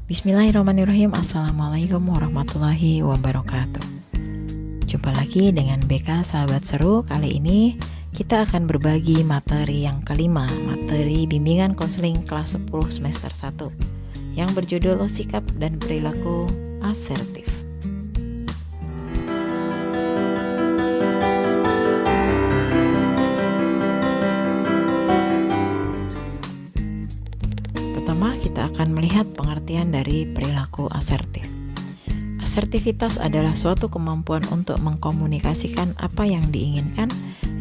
Bismillahirrahmanirrahim. Assalamualaikum warahmatullahi wabarakatuh. Jumpa lagi dengan BK Sahabat Seru. Kali ini kita akan berbagi materi yang kelima, materi bimbingan konseling kelas 10 semester 1 yang berjudul Sikap dan Perilaku Asertif. Pertama, kita akan melihat pengertian dari perilaku asertif. Asertivitas adalah suatu kemampuan untuk mengkomunikasikan apa yang diinginkan,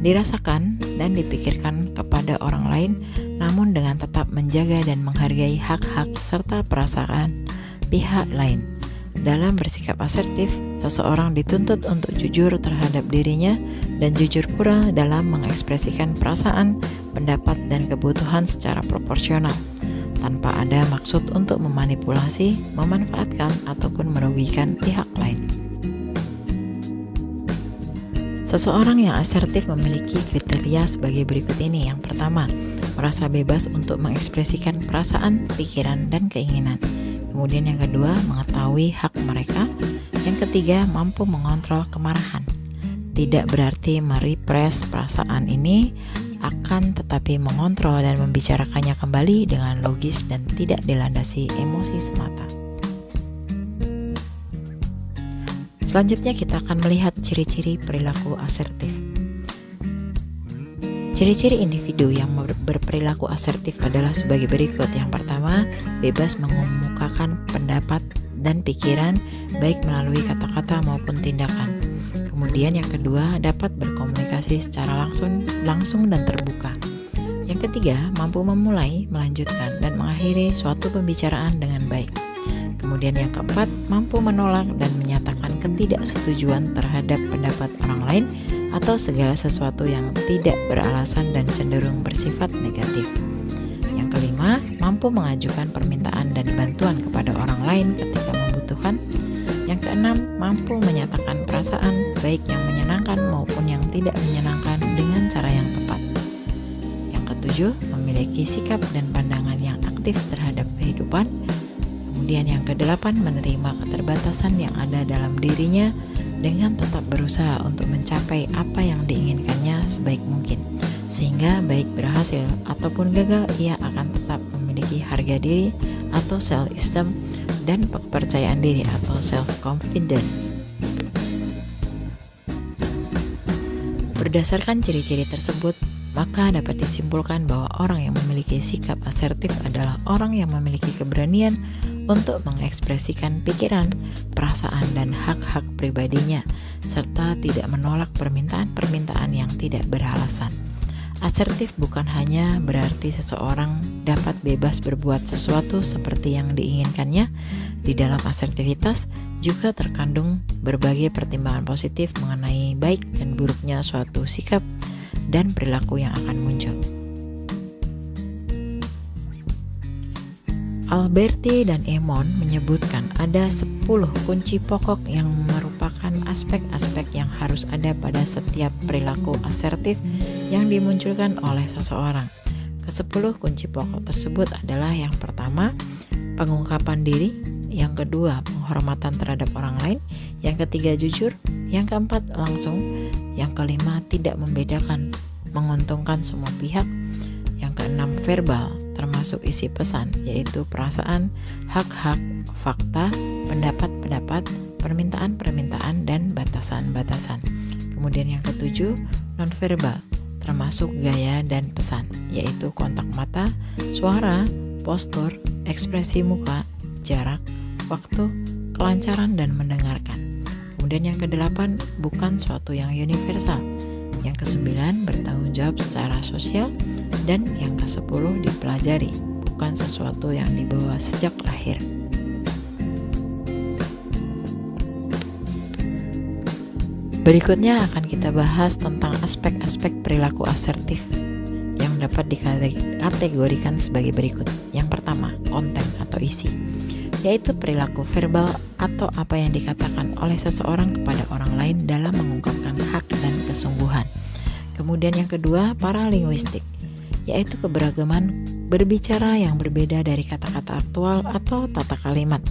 dirasakan, dan dipikirkan kepada orang lain, namun dengan tetap menjaga dan menghargai hak-hak serta perasaan pihak lain. Dalam bersikap asertif, seseorang dituntut untuk jujur terhadap dirinya dan jujur pula dalam mengekspresikan perasaan, pendapat, dan kebutuhan secara proporsional, tanpa ada maksud untuk memanipulasi, memanfaatkan, ataupun merugikan pihak lain. Seseorang yang asertif memiliki kriteria sebagai berikut ini. Yang pertama, merasa bebas untuk mengekspresikan perasaan, pikiran, dan keinginan. Kemudian yang kedua, mengetahui hak mereka. Yang ketiga, mampu mengontrol kemarahan. Tidak berarti merepress perasaan ini, akan tetapi mengontrol dan membicarakannya kembali dengan logis dan tidak dilandasi emosi semata. Selanjutnya kita akan melihat ciri-ciri perilaku asertif. Ciri-ciri individu yang berperilaku asertif adalah sebagai berikut. Yang pertama, bebas mengemukakan pendapat dan pikiran baik melalui kata-kata maupun tindakan. Kemudian yang kedua, dapat berkomunikasi secara langsung dan terbuka. Yang ketiga, mampu memulai, melanjutkan, dan mengakhiri suatu pembicaraan dengan baik. Kemudian yang keempat, mampu menolak dan menyatakan ketidaksetujuan terhadap pendapat orang lain atau segala sesuatu yang tidak beralasan dan cenderung bersifat negatif. Yang kelima, mampu mengajukan permintaan dan bantuan kepada orang lain ketika membutuhkan. Yang keenam, mampu menyatakan perasaan baik yang menyenangkan maupun yang tidak menyenangkan dengan cara yang tepat. Yang ketujuh, memiliki sikap dan pandangan yang aktif terhadap kehidupan. Kemudian yang kedelapan, menerima keterbatasan yang ada dalam dirinya dengan tetap berusaha untuk mencapai apa yang diinginkannya sebaik mungkin, sehingga baik berhasil ataupun gagal ia akan tetap memiliki harga diri atau self-esteem dan kepercayaan diri atau self-confidence. Berdasarkan ciri-ciri tersebut, maka dapat disimpulkan bahwa orang yang memiliki sikap asertif adalah orang yang memiliki keberanian untuk mengekspresikan pikiran, perasaan, dan hak-hak pribadinya, serta tidak menolak permintaan-permintaan yang tidak beralasan. Asertif bukan hanya berarti seseorang dapat bebas berbuat sesuatu seperti yang diinginkannya. Di dalam asertivitas juga terkandung berbagai pertimbangan positif mengenai baik dan buruknya suatu sikap dan perilaku yang akan muncul. Alberti dan Emon menyebutkan ada 10 kunci pokok yang merupakan aspek-aspek yang harus ada pada setiap perilaku asertif yang dimunculkan oleh seseorang. Ke-10 kunci pokok tersebut adalah: yang pertama, pengungkapan diri; yang kedua, penghormatan terhadap orang lain; yang ketiga, jujur; yang keempat, langsung; yang kelima, tidak membedakan, menguntungkan semua pihak; yang keenam, verbal, termasuk isi pesan, yaitu perasaan, hak-hak, fakta, pendapat-pendapat, permintaan-permintaan, dan batasan-batasan. Kemudian yang ketujuh, nonverbal, termasuk gaya dan pesan, yaitu kontak mata, suara, postur, ekspresi muka, jarak, waktu, kelancaran, dan mendengarkan. Kemudian yang kedelapan, bukan suatu yang universal. Yang kesembilan, bertanggung jawab secara sosial. Dan yang ke-10, dipelajari, bukan sesuatu yang dibawa sejak lahir. Berikutnya akan kita bahas tentang aspek-aspek perilaku asertif yang dapat dikategorikan sebagai berikut. Yang pertama, konten atau isi, yaitu perilaku verbal atau apa yang dikatakan oleh seseorang kepada orang lain dalam mengungkapkan hak dan kesungguhan. Kemudian yang kedua, paralinguistik, yaitu berbicara yang berbeda dari kata-kata aktual atau tata kalimat,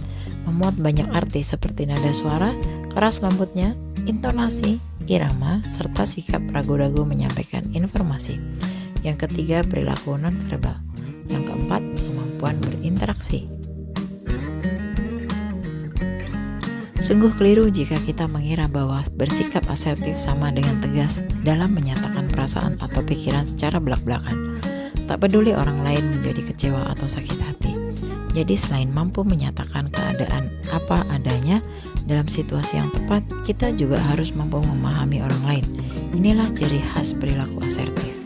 memuat banyak arti seperti nada suara, keras lembutnya, intonasi, irama, serta sikap ragu-ragu menyampaikan informasi. Yang ketiga, perilaku nonverbal. Yang keempat, kemampuan berinteraksi. Sungguh keliru jika kita mengira bahwa bersikap asertif sama dengan tegas dalam menyatakan perasaan atau pikiran secara belak-belakan. Tak peduli orang lain menjadi kecewa atau sakit hati. Jadi selain mampu menyatakan keadaan apa adanya dalam situasi yang tepat, kita juga harus mampu memahami orang lain. Inilah ciri khas perilaku asertif.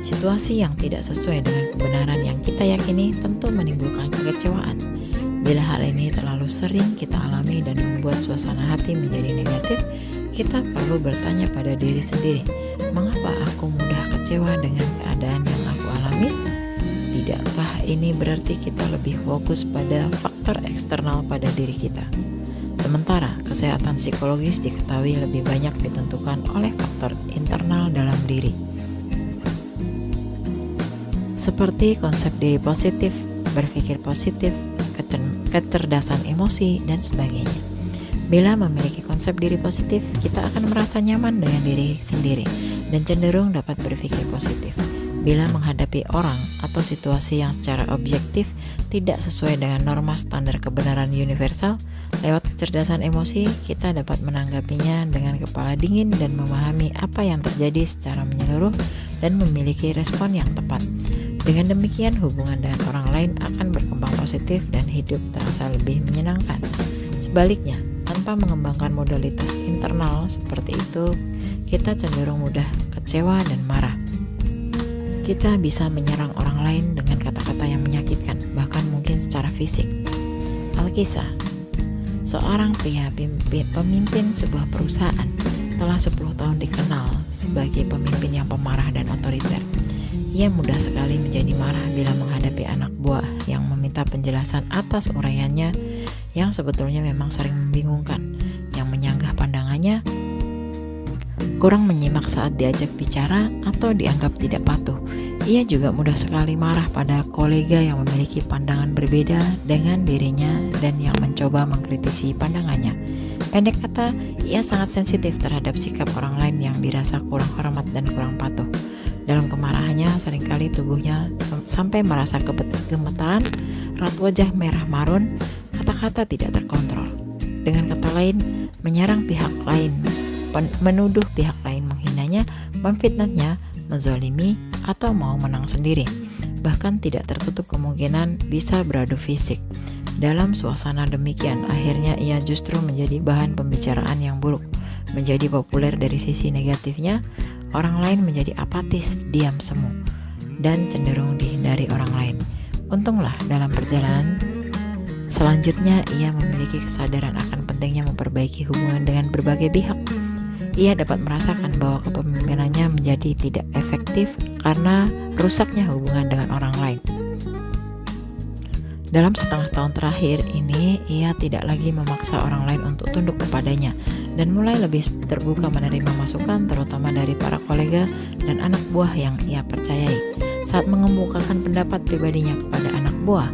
Situasi yang tidak sesuai dengan kebenaran yang kita yakini tentu menimbulkan kekecewaan. Bila hal ini terlalu sering kita alami dan membuat suasana hati menjadi negatif, kita perlu bertanya pada diri sendiri, mengapa aku mudah kecewa dengan keadaan yang aku alami? Tidakkah ini berarti kita lebih fokus pada faktor eksternal pada diri kita? Sementara kesehatan psikologis diketahui lebih banyak ditentukan oleh faktor internal dalam diri. Seperti konsep diri positif, berpikir positif, kecerdasan emosi, dan sebagainya. Bila memiliki konsep diri positif, kita akan merasa nyaman dengan diri sendiri dan cenderung dapat berpikir positif. Bila menghadapi orang atau situasi yang secara objektif tidak sesuai dengan norma standar kebenaran universal, lewat kecerdasan emosi, kita dapat menanggapinya dengan kepala dingin dan memahami apa yang terjadi secara menyeluruh dan memiliki respon yang tepat. Dengan demikian, hubungan dengan orang lain akan berkembang positif dan hidup terasa lebih menyenangkan. Sebaliknya, tanpa mengembangkan modalitas internal seperti itu, kita cenderung mudah kecewa dan marah. Kita bisa menyerang orang lain dengan kata-kata yang menyakitkan, bahkan mungkin secara fisik. Alkisah, seorang pria pemimpin sebuah perusahaan telah 10 tahun dikenal sebagai pemimpin yang pemarah dan otoriter. Ia mudah sekali menjadi marah bila menghadapi anak buah yang meminta penjelasan atas uraiannya yang sebetulnya memang sering membingungkan, yang menyanggah pandangannya, kurang menyimak saat diajak bicara, atau dianggap tidak patuh. Ia juga mudah sekali marah pada kolega yang memiliki pandangan berbeda dengan dirinya dan yang mencoba mengkritisi pandangannya. Pendek kata, ia sangat sensitif terhadap sikap orang lain yang dirasa kurang hormat dan kurang patuh. Dalam kemarahannya, seringkali tubuhnya sampai merasa gemetaran, raut wajah merah marun, kata-kata tidak terkontrol. Dengan kata lain, menyerang pihak lain, menuduh pihak lain menghinanya, memfitnahnya, menzalimi, atau mau menang sendiri. Bahkan tidak tertutup kemungkinan bisa beradu fisik. Dalam suasana demikian, akhirnya ia justru menjadi bahan pembicaraan yang buruk. Menjadi populer dari sisi negatifnya, orang lain menjadi apatis, diam semu, dan cenderung dihindari orang lain. Untunglah dalam perjalanan selanjutnya ia memiliki kesadaran akan pentingnya memperbaiki hubungan dengan berbagai pihak. Ia dapat merasakan bahwa kepemimpinannya menjadi tidak efektif karena rusaknya hubungan dengan orang lain. Dalam setengah tahun terakhir ini, ia tidak lagi memaksa orang lain untuk tunduk kepadanya dan mulai lebih terbuka menerima masukan, terutama dari para kolega dan anak buah yang ia percayai. Saat mengemukakan pendapat pribadinya kepada anak buah,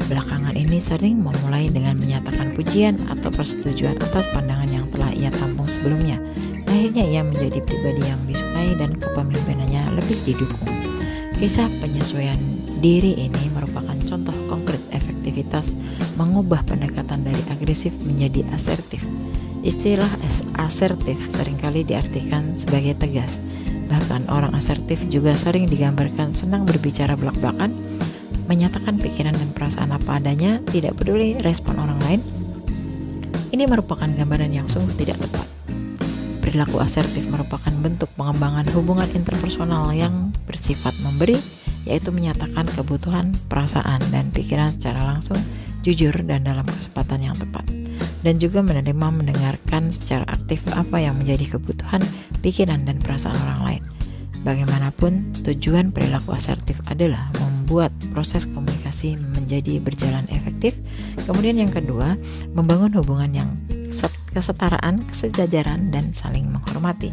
belakangan ini sering memulai dengan menyatakan pujian atau persetujuan atas pandangan yang telah ia tampung sebelumnya. Akhirnya ia menjadi pribadi yang disukai dan kepemimpinannya lebih didukung. Kisah penyesuaian diri ini merupakan contoh konkret efektivitas mengubah pendekatan dari agresif menjadi asertif. Istilah asertif seringkali diartikan sebagai tegas. Bahkan orang asertif juga sering digambarkan senang berbicara belak-belakan, menyatakan pikiran dan perasaan apa adanya, tidak peduli respon orang lain. Ini merupakan gambaran yang sungguh tidak tepat. Perilaku asertif merupakan bentuk pengembangan hubungan interpersonal yang bersifat memberi, yaitu menyatakan kebutuhan, perasaan, dan pikiran secara langsung, jujur, dan dalam kesempatan yang tepat. Dan juga menerima mendengarkan secara aktif apa yang menjadi kebutuhan, pikiran, dan perasaan orang lain. Bagaimanapun, tujuan perilaku asertif adalah membuat proses komunikasi menjadi berjalan efektif. Kemudian yang kedua, membangun hubungan yang kesetaraan, kesejajaran, dan saling menghormati.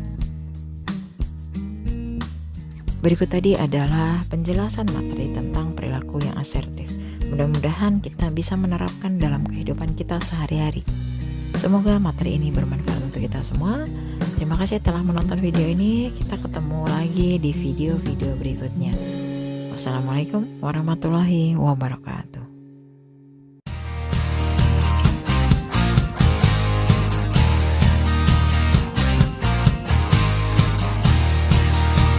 Berikut tadi adalah penjelasan materi tentang perilaku yang asertif. Mudah-mudahan kita bisa menerapkan dalam kehidupan kita sehari-hari. Semoga materi ini bermanfaat untuk kita semua. Terima kasih telah menonton video ini. Kita ketemu lagi di video-video berikutnya. Wassalamualaikum warahmatullahi wabarakatuh.